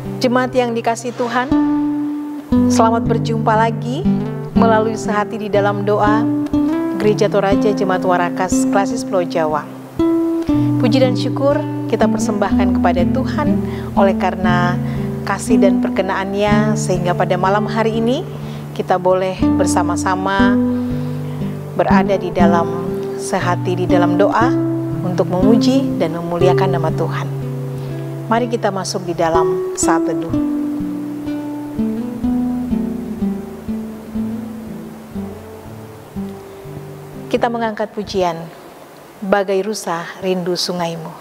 Jemaat yang dikasihi Tuhan, selamat berjumpa lagi melalui Sehati di Dalam Doa Gereja Toraja Jemaat Warakas Klasis Pulau Jawa. Puji dan syukur kita persembahkan kepada Tuhan oleh karena kasih dan perkenaannya, sehingga pada malam hari ini kita boleh bersama-sama berada di dalam Sehati di Dalam Doa untuk memuji dan memuliakan nama Tuhan. Mari kita masuk di dalam saat teduh. Kita mengangkat pujian, bagai rusa rindu sungaimu.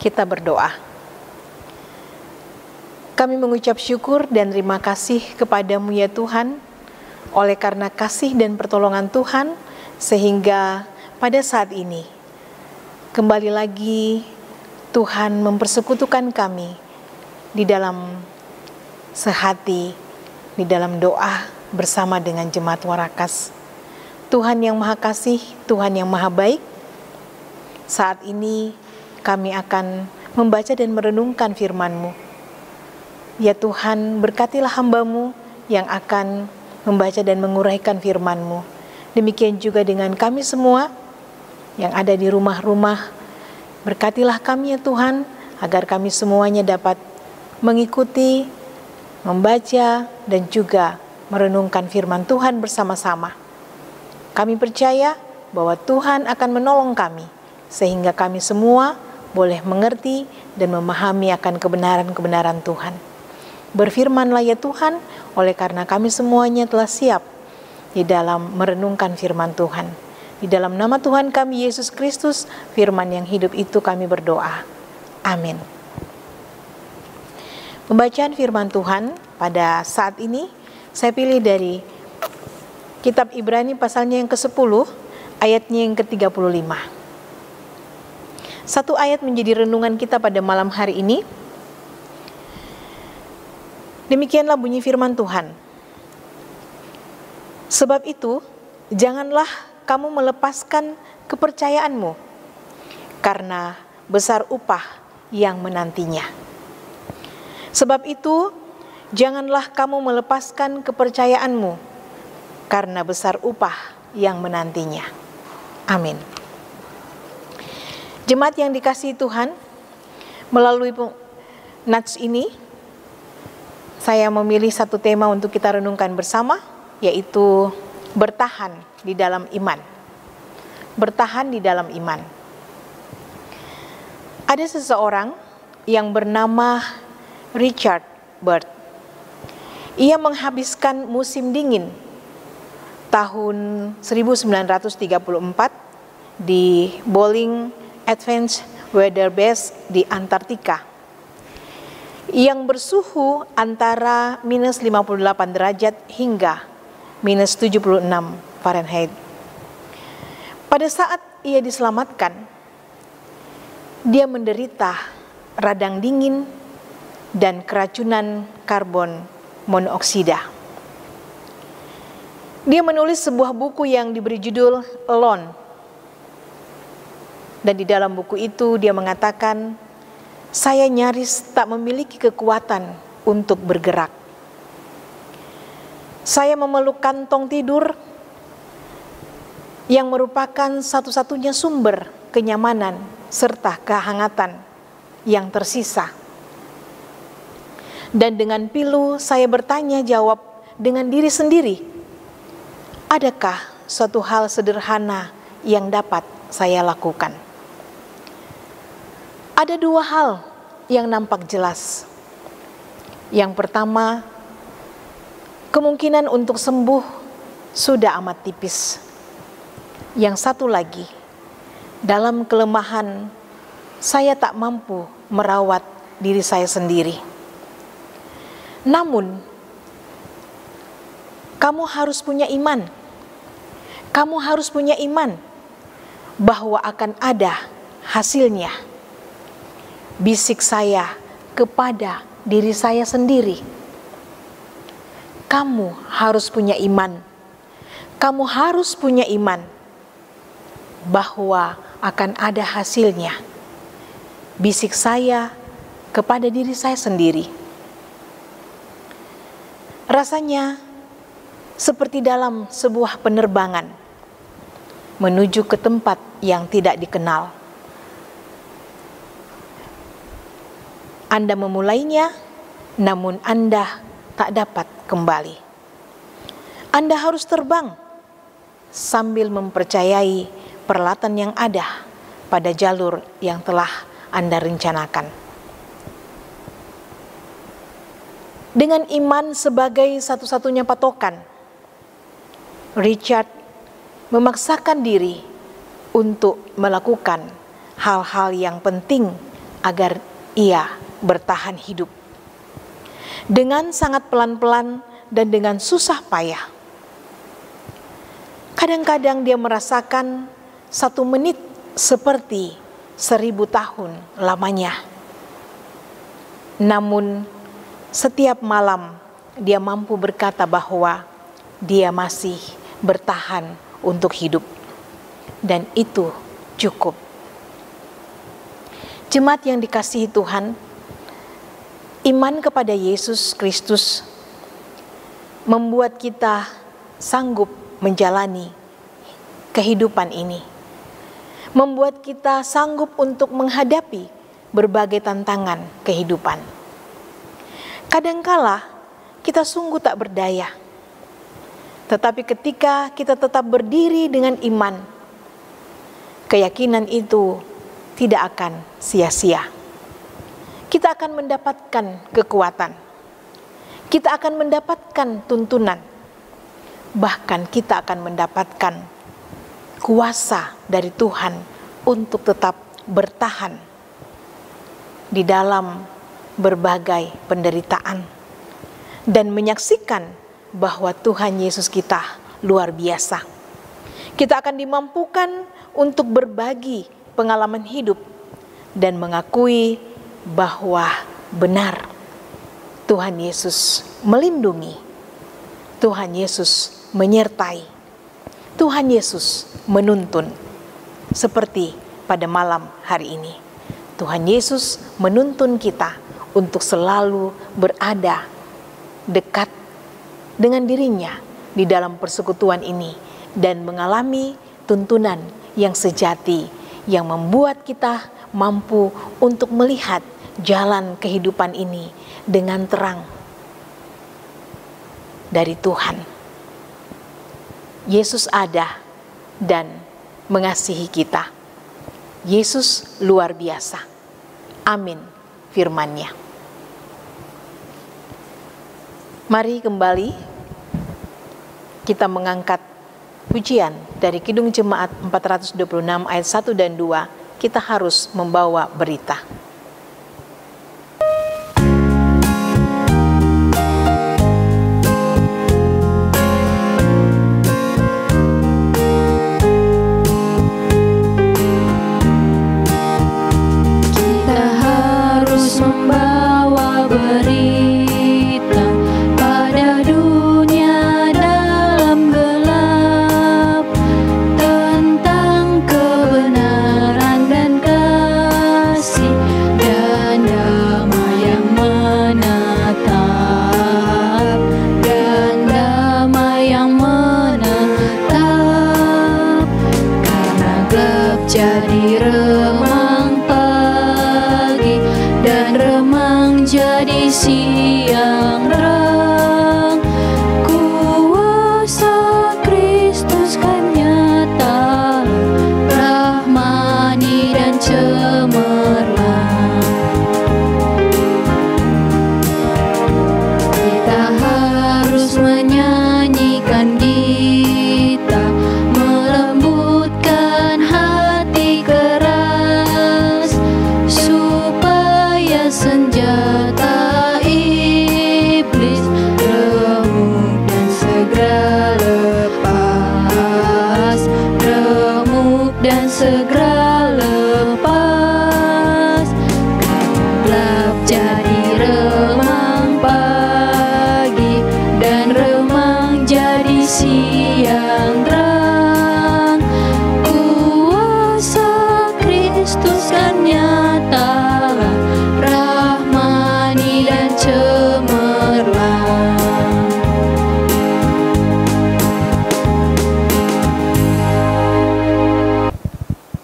Kita berdoa. Kami mengucap syukur dan terima kasih kepadamu ya Tuhan, oleh karena kasih dan pertolongan Tuhan, sehingga pada saat ini kembali lagi Tuhan mempersekutukan kami di dalam sehati, di dalam doa bersama dengan jemaat Warakas. Tuhan yang Maha Kasih, Tuhan yang Maha Baik, saat ini kami akan membaca dan merenungkan firman-Mu. Ya Tuhan, berkatilah hamba-Mu yang akan membaca dan menguraikan firman-Mu. Demikian juga dengan kami semua yang ada di rumah-rumah. Berkatilah kami ya Tuhan, agar kami semuanya dapat mengikuti, membaca, dan juga merenungkan firman Tuhan bersama-sama. Kami percaya bahwa Tuhan akan menolong kami, sehingga kami semua boleh mengerti dan memahami akan kebenaran-kebenaran Tuhan. Berfirmanlah ya Tuhan, oleh karena kami semuanya telah siap di dalam merenungkan firman Tuhan. Di dalam nama Tuhan kami Yesus Kristus, firman yang hidup itu kami berdoa. Amin. Pembacaan firman Tuhan pada saat ini saya pilih dari kitab Ibrani pasalnya yang ke-10, ayatnya yang ke-35. Satu ayat menjadi renungan kita pada malam hari ini. Demikianlah bunyi firman Tuhan. Sebab itu, janganlah kamu melepaskan kepercayaanmu, karena besar upah yang menantinya. Sebab itu, janganlah kamu melepaskan kepercayaanmu, karena besar upah yang menantinya. Amin. Jemaat yang dikasihi Tuhan, melalui nats ini, saya memilih satu tema untuk kita renungkan bersama, yaitu bertahan di dalam iman. Bertahan di dalam iman. Ada seseorang yang bernama Richard Burt. Ia menghabiskan musim dingin tahun 1934 di Bolling Advanced Weather Base di Antartika yang bersuhu antara minus 58 derajat hingga minus 76 Fahrenheit. Pada saat ia diselamatkan, dia menderita radang dingin dan keracunan karbon monoksida. Dia menulis sebuah buku yang diberi judul Alone. Dan di dalam buku itu dia mengatakan, saya nyaris tak memiliki kekuatan untuk bergerak. Saya memeluk kantong tidur yang merupakan satu-satunya sumber kenyamanan serta kehangatan yang tersisa. Dan dengan pilu saya bertanya jawab dengan diri sendiri, adakah suatu hal sederhana yang dapat saya lakukan? Ada dua hal yang nampak jelas. Yang pertama, kemungkinan untuk sembuh sudah amat tipis. Yang satu lagi, dalam kelemahan saya tak mampu merawat diri saya sendiri. Namun, kamu harus punya iman. Kamu harus punya iman bahwa akan ada hasilnya. Bisik saya kepada diri saya sendiri. Kamu harus punya iman. Kamu harus punya iman bahwa akan ada hasilnya. Bisik saya kepada diri saya sendiri. Rasanya seperti dalam sebuah penerbangan menuju ke tempat yang tidak dikenal. Anda memulainya, namun Anda tak dapat kembali. Anda harus terbang sambil mempercayai peralatan yang ada pada jalur yang telah Anda rencanakan. Dengan iman sebagai satu-satunya patokan, Richard memaksakan diri untuk melakukan hal-hal yang penting agar ia bertahan hidup. Dengan sangat pelan-pelan dan dengan susah payah. Kadang-kadang dia merasakan 1 menit seperti 1000 tahun lamanya. Namun setiap malam dia mampu berkata bahwa dia masih bertahan untuk hidup. Dan itu cukup. Jemaat yang dikasihi Tuhan, iman kepada Yesus Kristus membuat kita sanggup menjalani kehidupan ini. Membuat kita sanggup untuk menghadapi berbagai tantangan kehidupan. Kadangkala kita sungguh tak berdaya. Tetapi ketika kita tetap berdiri dengan iman, keyakinan itu tidak akan sia-sia. Kita akan mendapatkan kekuatan. Kita akan mendapatkan tuntunan. Bahkan kita akan mendapatkan kuasa dari Tuhan untuk tetap bertahan di dalam berbagai penderitaan dan menyaksikan bahwa Tuhan Yesus kita luar biasa. Kita akan dimampukan untuk berbagi pengalaman hidup dan mengakui bahwa benar Tuhan Yesus melindungi, Tuhan Yesus menyertai, Tuhan Yesus menuntun. Seperti pada malam hari ini, Tuhan Yesus menuntun kita untuk selalu berada dekat dengan dirinya di dalam persekutuan ini dan mengalami tuntunan yang sejati yang membuat kita mampu untuk melihat jalan kehidupan ini dengan terang dari Tuhan. Yesus ada dan mengasihi kita. Yesus luar biasa. Amin firman-Nya. Mari kembali kita mengangkat pujian dari Kidung Jemaat 426 ayat 1 dan 2. Kita harus membawa berita.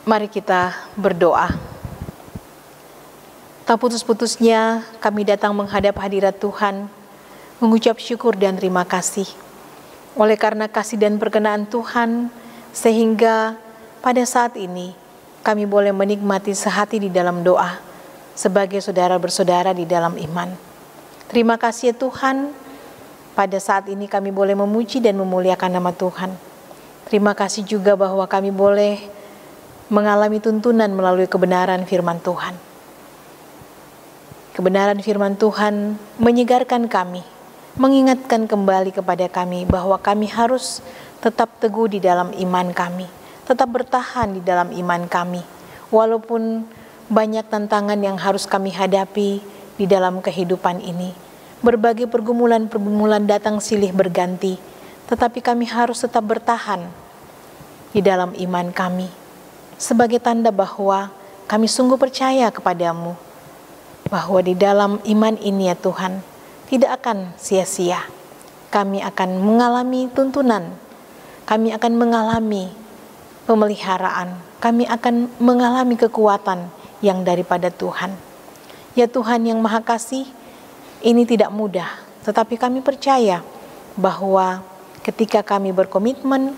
Mari kita berdoa. Tak putus-putusnya kami datang menghadap hadirat Tuhan, mengucap syukur dan terima kasih. Oleh karena kasih dan perkenaan Tuhan, sehingga pada saat ini kami boleh menikmati sehati di dalam doa, sebagai saudara bersaudara di dalam iman. Terima kasih ya Tuhan, pada saat ini kami boleh memuji dan memuliakan nama Tuhan. Terima kasih juga bahwa kami boleh mengalami tuntunan melalui kebenaran firman Tuhan. Kebenaran firman Tuhan menyegarkan kami, mengingatkan kembali kepada kami bahwa kami harus tetap teguh di dalam iman kami, tetap bertahan di dalam iman kami, walaupun banyak tantangan yang harus kami hadapi di dalam kehidupan ini. Berbagai pergumulan-pergumulan datang silih berganti, tetapi kami harus tetap bertahan di dalam iman kami, sebagai tanda bahwa kami sungguh percaya kepadamu, bahwa di dalam iman ini ya Tuhan, tidak akan sia-sia. Kami akan mengalami tuntunan, kami akan mengalami pemeliharaan, kami akan mengalami kekuatan yang daripada Tuhan. Ya Tuhan yang Maha Kasih, ini tidak mudah, tetapi kami percaya bahwa ketika kami berkomitmen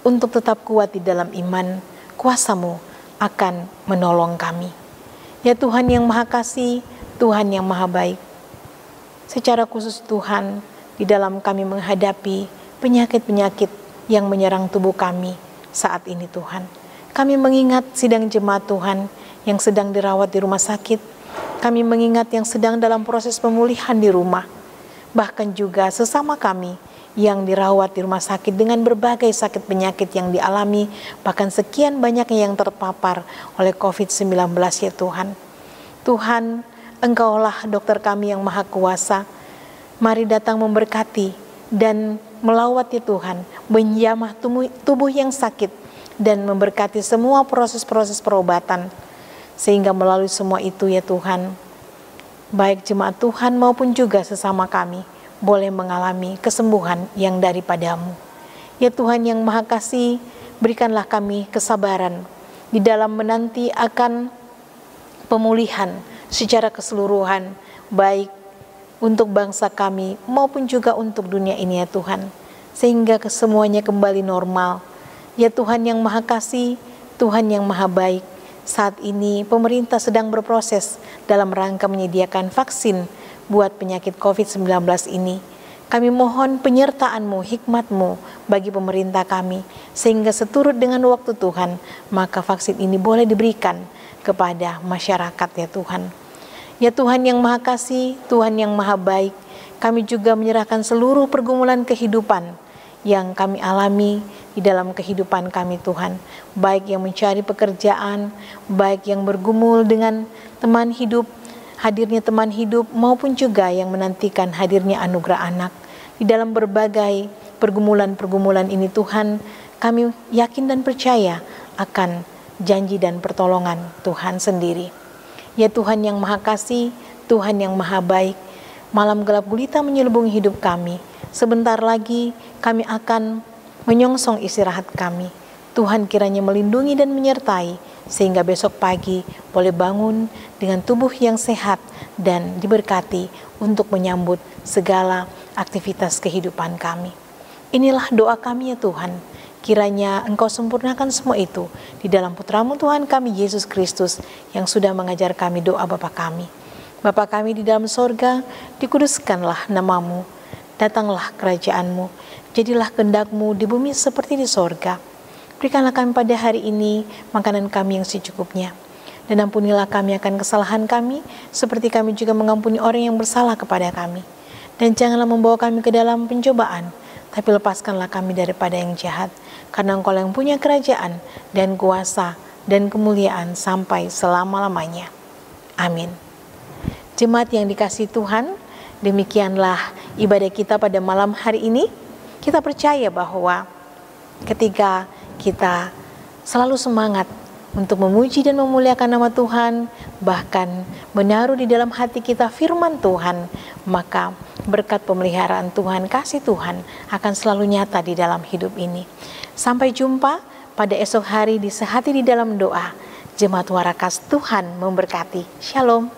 untuk tetap kuat di dalam iman, kuasa-Mu akan menolong kami. Ya Tuhan yang Maha Kasih, Tuhan yang Maha Baik, secara khusus Tuhan, di dalam kami menghadapi penyakit-penyakit yang menyerang tubuh kami saat ini Tuhan. Kami mengingat sidang jemaat Tuhan yang sedang dirawat di rumah sakit. Kami mengingat yang sedang dalam proses pemulihan di rumah. Bahkan juga sesama kami yang dirawat di rumah sakit dengan berbagai sakit penyakit yang dialami, bahkan sekian banyaknya yang terpapar oleh COVID-19 ya Tuhan. Tuhan, Engkaulah dokter kami yang maha kuasa. Mari datang memberkati dan melawat ya Tuhan, menjamah tubuh yang sakit dan memberkati semua proses-proses perobatan. Sehingga melalui semua itu ya Tuhan, baik jemaat Tuhan maupun juga sesama kami boleh mengalami kesembuhan yang daripadamu. Ya Tuhan yang Maha Kasih, berikanlah kami kesabaran di dalam menanti akan pemulihan secara keseluruhan, baik untuk bangsa kami maupun juga untuk dunia ini ya Tuhan, sehingga kesemuanya kembali normal. Ya Tuhan yang Maha Kasih, Tuhan yang Maha Baik, saat ini pemerintah sedang berproses dalam rangka menyediakan vaksin buat penyakit COVID-19 ini. Kami mohon penyertaan-Mu, hikmat-Mu bagi pemerintah kami, sehingga seturut dengan waktu Tuhan, maka vaksin ini boleh diberikan kepada masyarakat ya Tuhan. Ya Tuhan yang Maha Kasih, Tuhan yang Maha Baik, kami juga menyerahkan seluruh pergumulan kehidupan yang kami alami di dalam kehidupan kami Tuhan, baik yang mencari pekerjaan, baik yang bergumul dengan teman hidup, hadirnya teman hidup, maupun juga yang menantikan hadirnya anugerah anak. Di dalam berbagai pergumulan-pergumulan ini Tuhan, kami yakin dan percaya akan janji dan pertolongan Tuhan sendiri. Ya Tuhan yang Maha Kasih, Tuhan yang Maha Baik, malam gelap gulita menyelubungi hidup kami. Sebentar lagi kami akan menyongsong istirahat kami. Tuhan kiranya melindungi dan menyertai, sehingga besok pagi boleh bangun dengan tubuh yang sehat dan diberkati untuk menyambut segala aktivitas kehidupan kami. Inilah doa kami ya Tuhan. Kiranya Engkau sempurnakan semua itu di dalam Putra-Mu Tuhan kami Yesus Kristus yang sudah mengajar kami doa Bapa kami. Bapa kami di dalam sorga, dikuduskanlah nama-Mu, datanglah kerajaan-Mu, jadilah kehendak-Mu di bumi seperti di sorga. Berikanlah kami pada hari ini makanan kami yang secukupnya, dan ampunilah kami akan kesalahan kami, seperti kami juga mengampuni orang yang bersalah kepada kami. Dan janganlah membawa kami ke dalam pencobaan, tapi lepaskanlah kami daripada yang jahat, karena Engkau yang punya kerajaan dan kuasa dan kemuliaan sampai selama-lamanya. Amin. Jemaat yang dikasihi Tuhan, demikianlah ibadah kita pada malam hari ini. Kita percaya bahwa ketika kita selalu semangat untuk memuji dan memuliakan nama Tuhan, bahkan menaruh di dalam hati kita firman Tuhan, maka berkat pemeliharaan Tuhan, kasih Tuhan akan selalu nyata di dalam hidup ini. Sampai jumpa pada esok hari di Sehati di dalam Doa. Jemaat Warakas, Tuhan memberkati. Shalom.